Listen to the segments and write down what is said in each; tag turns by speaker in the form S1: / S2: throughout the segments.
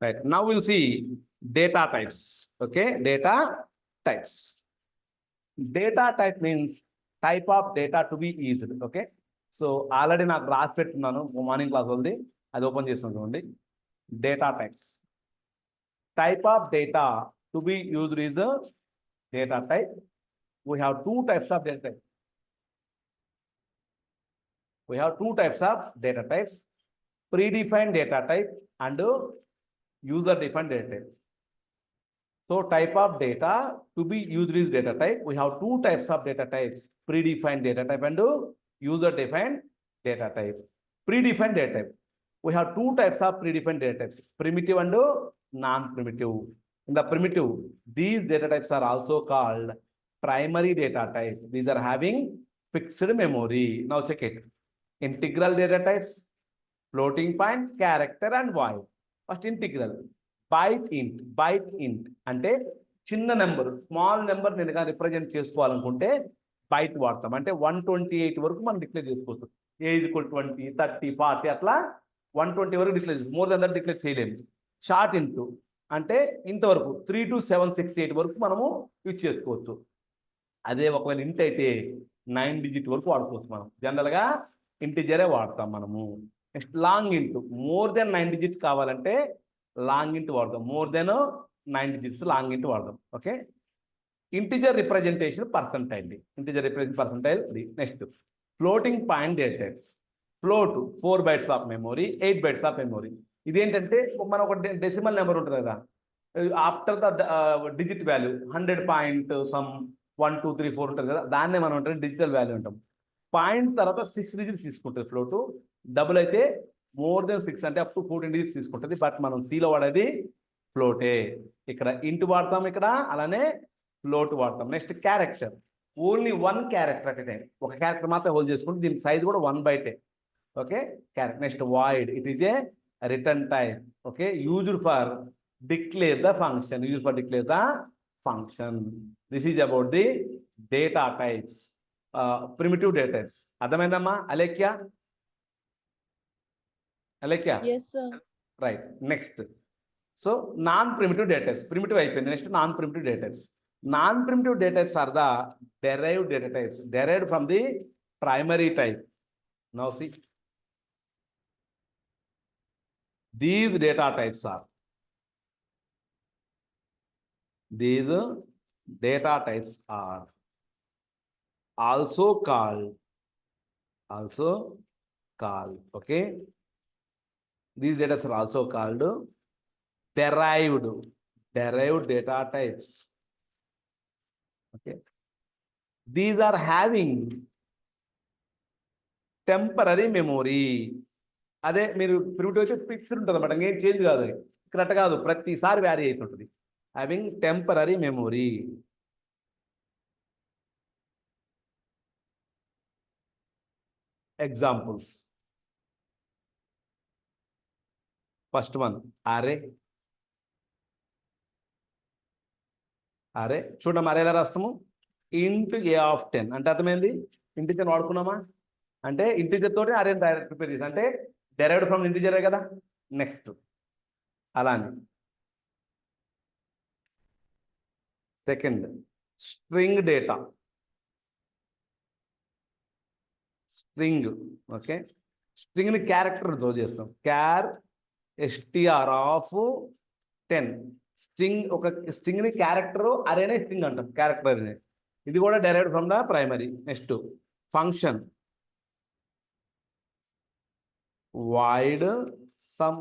S1: Right. Now we'll see data types. Okay, data types. Data type means type of data to be used. Okay. So already నాకు రాసి పెట్టున్నాను morning class ఉంది, అది open చేస్తున్నాను చూడండి. Data types. Type of data to be used is a data type. We have two types of data type. We have two types of data types: predefined data type and user-defined data types. So type of data to be used is data type. We have two types of data types: predefined data type and user-defined data type. Predefined data type. We have two types of predefined data types: primitive and non-primitive. In the primitive, these data types are also called primary data types. These are having fixed memory. Now check it. Integral data types, floating point, character and void. First integral. Byte int అంటే చిన్న number, small number నేను కానీ represent చేసుకోవాలనుకుంటే byte వాడతాం. అంటే 128 వరకు మనం declare చేసుకోవచ్చు. ఏజ్ 20, 30, 40 అట్లా 120 వరకు డిక్లేర్ చేసుకోవచ్చు. మోర్ దెన్ దట్ డిక్లేర్ చేయలేము. షార్ట్ ఇంటూ అంటే ఇంతవరకు 3 to 7, 6, 8 వరకు మనము యూజ్ చేసుకోవచ్చు. అదే ఒకవేళ ఇంట్ అయితే 9 digit వరకు వాడుకోవచ్చు. మనం జనరల్గా ఇంటిజరే వాడతాం మనము. Next long int, more than 9 digit కావాలంటే లాంగ్ ఇంటూ వాడదాం. More than 9 digits long int వాడదాం. Okay. Integer representation percentile. Integer represent percentile. Next floating point data types. Float 4 bytes of memory, 8 bytes of memory. ఇదేంటంటే మన ఒక decimal number ఉంటుంది కదా, after the digit value 100 point some 1, 2, 3, 4 ఉంటుంది కదా, దాన్నే మనం ఉంటుంది డిజిటల్ వాల్యూ అంటాం. పాయింట్ తర్వాత 6 digits తీసుకుంటుంది ఫ్లోటు. డబుల్ అయితే మోర్ దెన్ 6 అంటే అప్ టు 14 digits తీసుకుంటుంది. బట్ మనం సీలో వాడేది ఫ్లోటే. ఇక్కడ ఇంట్ వాడతాం, ఇక్కడ అలానే ఫ్లోట్ వాడతాం. Next character. Only 1 character at time. ఒక క్యారెక్టర్ మాత్రం హోల్డ్ చేసుకుంటే దీని సైజ్ కూడా 1 byte. Okay, character. Next void. It is a return type. Okay, used for declare the function. Used for declare the function. This is about the data types, primitive data types. అర్థమైందమ్మా Alekhya? Alekhya?
S2: Yes, sir.
S1: Right. Next so non primitive data types. Primitive అయిపోయింది. Next non primitive data types. Non primitive data types are the derived data types, derived from the primary type. Now see, these data types are also called okay, these data types are also called derived data types. Okay, these are having temporary memory. అదే మీరు primitive అయితే fixed ఉంటుంది అన్నమాట, ఇంకేం change కాదు. ఇక్కడ అట్ట కాదు, ప్రతిసారి వ్యారీ అవుతుంటుంది. Having temporary memory. Examples. First one అరే. చూడమ్మా, అరే ఎలా రాస్తాము? ఇంటూ a of 10 అంటే అర్థమైంది. ఇంటిజర్ వాడుకున్నామా అంటే ఇంటిజర్ తోటి అరే డైరెక్ట్ ప్రిపేర్ చేసి, అంటే డెరైవ్డ్ ఫ్రమ్ ఇంటిజరే కదా. నెక్స్ట్ అలానే second string data. String. Okay, string ని క్యారెక్టర్ తో చేస్తాం. str of 10. స్ట్రింగ్, ఒక స్ట్రింగ్ ని క్యారెక్టర్, అరేనే స్ట్రింగ్ అంటాం, క్యారెక్టర్ అనే. ఇది కూడా derived from the primary. Next function. void sum.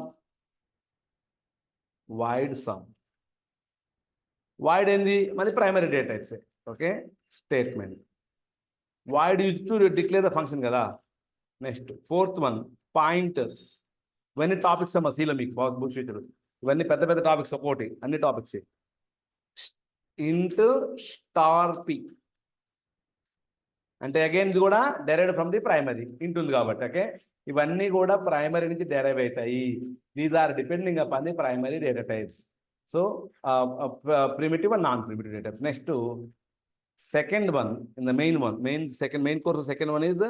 S1: void ఏంది? మరి primary data types. Okay, statement. void use to declare the function కదా. Next fourth one pointers. ఇవన్నీ టాపిక్స్ అమ్మా సీలో మీకు భూషితుడు. ఇవన్నీ పెద్ద పెద్ద టాపిక్స్, ఒక్కోటి అన్ని టాపిక్స్. ఇంట్ స్టార్ పి అంటే అగైన్ ఇది కూడా డెరైవ్డ్ ఫ్రమ్ ది ప్రైమరీ. ఇంట్ ఉంది కాబట్టి. ఓకే, ఇవన్నీ కూడా ప్రైమరీ నుంచి డెరైవ్ అవుతాయి. These are depending upon the primary data types. So primitive and non primitive data types. Next second one in the main course, second one is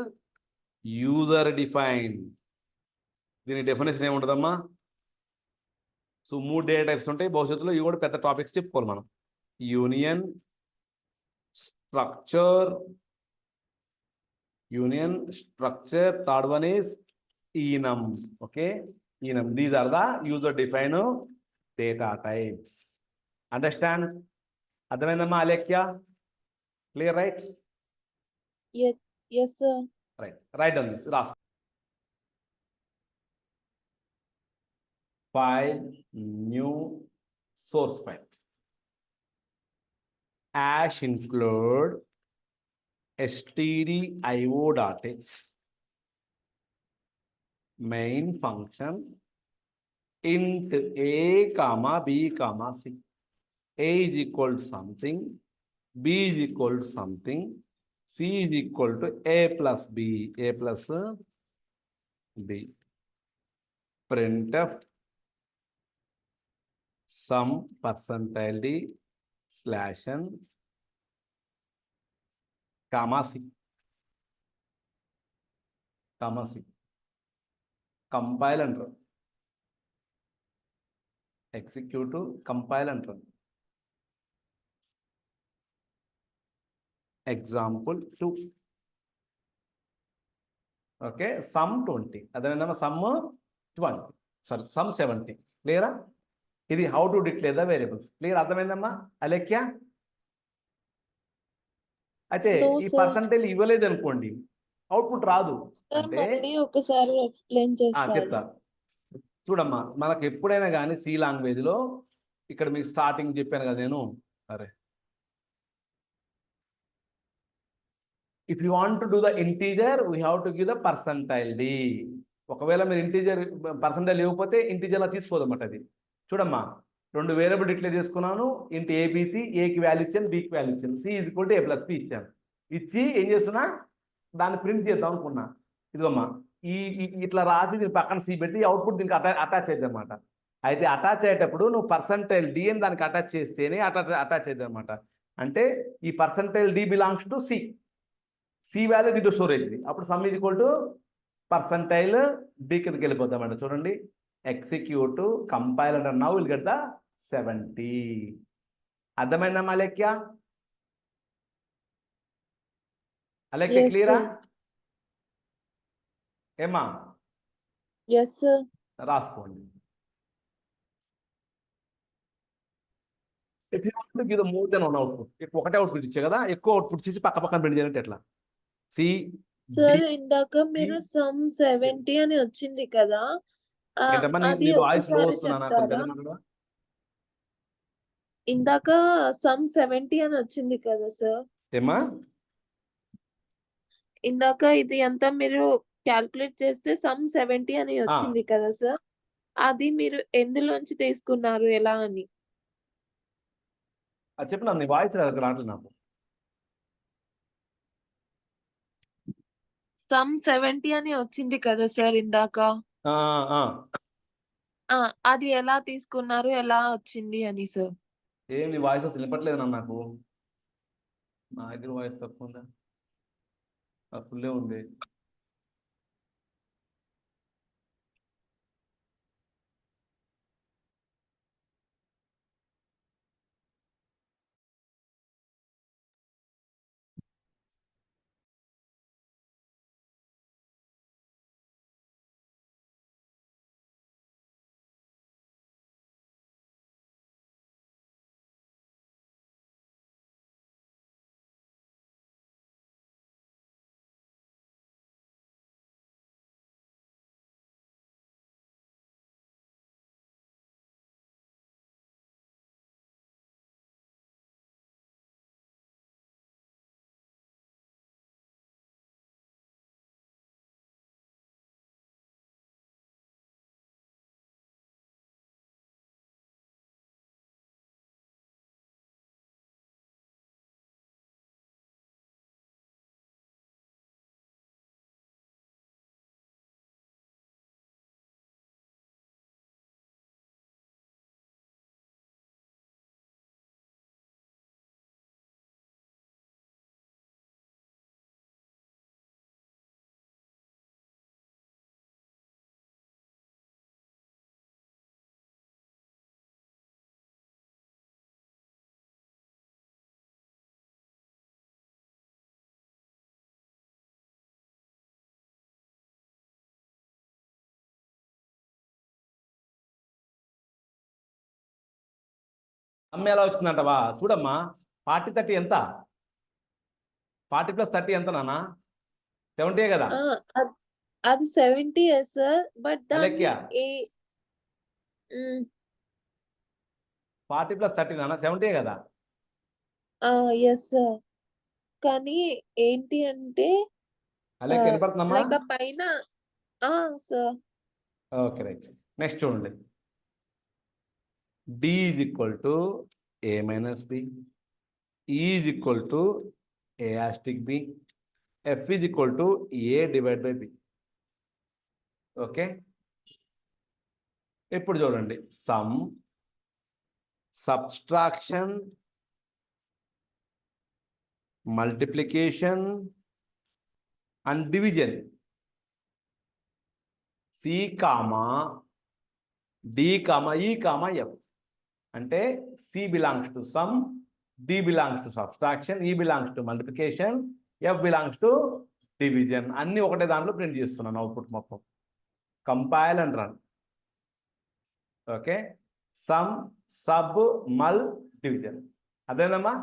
S1: user define. దీని definition ఏముంటుందమ్మా? So 3 data types ఉంటాయి. భవిష్యత్తులో ఇవి కూడా పెద్ద topics చెప్పుకోవాలి మనం. Union, structure, third one is enum. Okay, enum. These are the user defined data types. Understand? అర్థమైందమ్మా Alekhya? Clear, right?
S2: Yes, sir.
S1: Right. Write down this. Last. File, new source file. Hash include stdio.h. Main function int a comma b comma c. A is equal to something, b is equal to something, c is equal to a plus b, a plus b. Printf sum percentile d slash n comma c, comma c. Compile and run. Execute, compile and run. Example 2. Okay, sum 20. అదేవిధంగా sum 20. Sorry, sum 70. Clear? ఇది how to declare the variables. Clear? అర్థమైందమ్మా అలేఖ్య? అయితే
S2: No,
S1: ఈ
S2: sir.
S1: Percentage ఇవ్వలేదు అనుకోండి, output రాదు.
S2: Sir,
S1: అంటే
S2: మళ్ళీ ఒకసారి ఎక్స్ప్లెయిన్ చేస్తారా?
S1: చెప్తా చూడమ్మా. మనకు ఎప్పుడైనా కానీ సి లాంగ్వేజ్ లో ఇక్కడ మీకు స్టార్టింగ్ చెప్పాను కదా నేను. అరే, if you want to do the integer we have to give the percentile d. ఒకవేళ మీరు ఇంటీజర్ పర్సంటైల్ ఇవ్వకపోతే ఇంటీజర్లా తీసుకోదన్నమాట అది. చూడమ్మా, 2 వేరియబుల్ డిక్లేర్ చేసుకున్నాను. ఇంటి ఏబిసి, ఏకి వాల్యూ ఇచ్చాను, బికి వాల్యూ ఇచ్చాను, C is equal to A plus B ఇచ్చాను. ఇచ్చి ఏం చేస్తున్నా, దాన్ని ప్రింట్ చేద్దాం అనుకున్నా. ఇదిగమ్మా, ఇట్లా రాసి దీని పక్కన సి పెట్టి అవుట్పుట్ దీనికి అటాచ్ అవుతుంది అనమాట. అయితే అటాచ్ అయ్యేటప్పుడు నువ్వు పర్సంటైల్ డి అని దానికి అటాచ్ చేస్తేనే అటాచ్ అవుతుంది అనమాట. అంటే ఈ percentile d belongs to C, C value దీంట్లో స్టోరేజ్. అప్పుడు sum is equal to percentile d కిందకి వెళ్ళిపోతామంట. చూడండి, execute, compile and now will get the 70. అర్థమైందమ్మా అలేఖ్య? అలేఖ్య
S2: Yes,
S1: క్లియరా?
S2: sir.
S1: ఏమా?
S2: Yes, sir.
S1: రాసుకోండి. If you want to give the more than one output, ఒకటే అవుట్పుట్ ఇచ్చే కదా, ఎక్కువ అవుట్పుట్ ఇచ్చి పక్క పక్కన ప్రింట్ చేయాలంటే ఎట్లా?
S2: సార్, ఇందాక మీరు సమ్ 70 అని వచ్చింది కదా,
S1: ఏంటమ్మా
S2: అది
S1: నీ వాయిస్ లో
S2: ఒక్కసారి
S1: వస్తున్నా నాకు
S2: చెప్తారా?
S1: పెద్దగా.
S2: ఇందాక సమ్ 70 అని వచ్చింది కదా సార్.
S1: ఏమా?
S2: ఇందాక ఇది అంతా మీరు క్యాల్కులేట్ చేస్తే సమ్ 70 అని వచ్చింది కదా సార్. అది మీరు ఎందులోంచి తీసుకున్నారు, ఎలా అని?
S1: అది చెప్పినా, నీ వాయిస్ రావట్లేదు నాకు.
S2: సమ్ 70 అని వచ్చింది కదా సార్ ఇందాక.
S1: ఆ, ఆ.
S2: అది ఎలా తీసుకున్నారు, ఎలా వచ్చింది అని సార్?
S1: ఏం నీ వాయిస్ అసలు వినపట్లేదు నాకు. నా దగ్గర వాయిస్ తక్కువ ఉందా? ఫుల్లే ఉంది. సమ్ ఎలా వచ్చిందంటవా చూడమ్మా 40 30 ఎంత 40 + 30 ఎంత నాన్న 70 కదా
S2: ఆ, అది 70 సార్ బట్ దాన్ని
S1: అలెక్యా
S2: ఏ ఉమ్,
S1: 40 + 30 నాన్న 70 కదా
S2: ఎస్ సార్ కానీ ఏంటి అంటే
S1: అలెక్య వినపడుతుందమ్మా
S2: లైక్ ఆ పైన సార్
S1: ఓకే రైట్ నెక్స్ట్ చూడండి D is equal to A minus B, E is equal to A asterisk B, F is equal to A divided by B. Okay ఇప్పుడు చూడండి some subtraction multiplication and division C comma D comma E comma F అంటే C belongs to sum, D belongs to subtraction, E belongs to multiplication, F belongs to division. అన్ని ఒకటే దాంట్లో print చేస్తున్నాను output మొత్తం. Compile and run. Okay some sub మల్ division అదేందమ్మా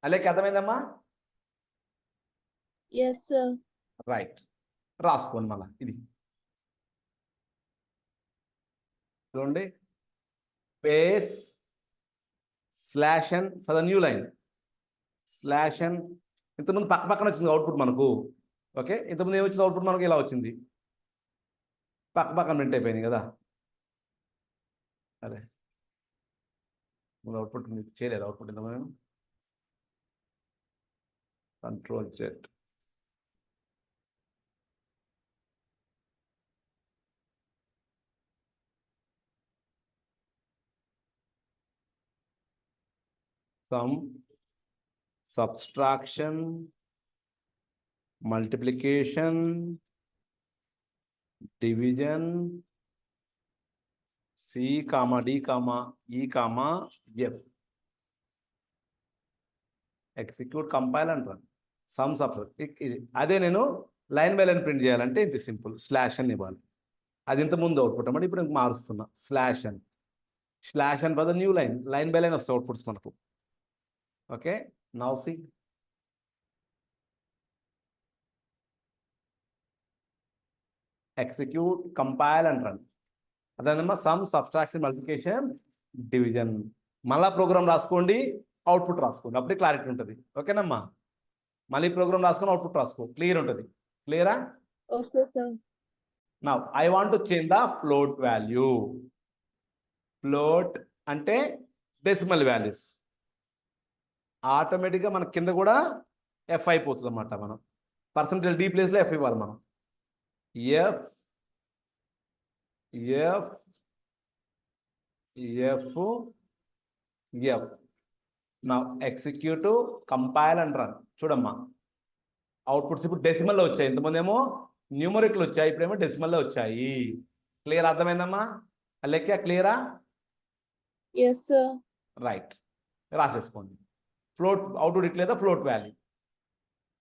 S1: అలాగే అర్థమైందమ్మా
S2: yes sir
S1: right రాసుకోండి మళ్ళా ఇది చూడండి space /n for the new line /n ఇంతకుముందు పక్క పక్కన వచ్చింది అవుట్పుట్ మనకు ఓకే ఇంతకుముందు ఏమొచ్చింది అవుట్పుట్ మనకు ఇలా వచ్చింది పక్క పక్కన ప్రింట్ అయిపోయింది కదా అదే ముందు అవుట్పుట్ చేయలేదు అవుట్పుట్ ఇంత నేను Ctrl+Z sum subtraction multiplication division C comma D comma E comma F execute compile and run sum subtract అదే నేను లైన్ బై లైన్ ప్రింట్ చేయాలంటే ఇంత సింపుల్ /n ఇవ్వాలి అది ఇంత ముందు అవుట్పుట్ అన్నమాట ఇప్పుడు మారుస్తున్నా /n for the new line by line వస్తాయి అవుట్పుట్స్ మనకు okay now see execute compile and run అదేనమ్మా సమ్ సబ్ట్రాక్షన్ మల్టిప్లికేషన్ డివిజన్ మళ్ళా ప్రోగ్రామ్ రాసుకోండి అవుట్పుట్ రాసుకోండి అప్పుడే క్లారిటీ ఉంటుంది ఓకేనమ్మా మళ్ళీ ప్రోగ్రామ్ రాసుకొని అవుట్పుట్ రాసుకో క్లియర్ ఉంటుంది క్లియరా
S2: okay sir
S1: now I want to change the float value float అంటే డెసిమల్ వాల్యూస్ ఆటోమేటిక్గా మన కింద కూడా ఎఫ్ అయిపోతుంది అన్నమాట మనం పర్సంటేజ్ డి ప్లేస్లో ఎఫ్ ఇవ్వాలి మనం ఎఫ్ ఎఫ్ ఎఫ్ ఎఫ్ నా ఎగ్జిక్యూటివ్ కంపైల్ అండ్ రన్ చూడమ్మా అవుట్పుట్స్ ఇప్పుడు డెసిమల్లో వచ్చాయి ఇంతమంది ఏమో న్యూమరిక్లు వచ్చాయి ఇప్పుడేమో డెసిమల్లో వచ్చాయి క్లియర్ అర్థమైందమ్మా లెక్క క్లియరా
S2: ఎస్ సార్
S1: రైట్ రాసేసుకోండి ఫ్లోట్ అవుట్పుట్ ఇట్లేదా ఫ్లోట్ వాల్యూ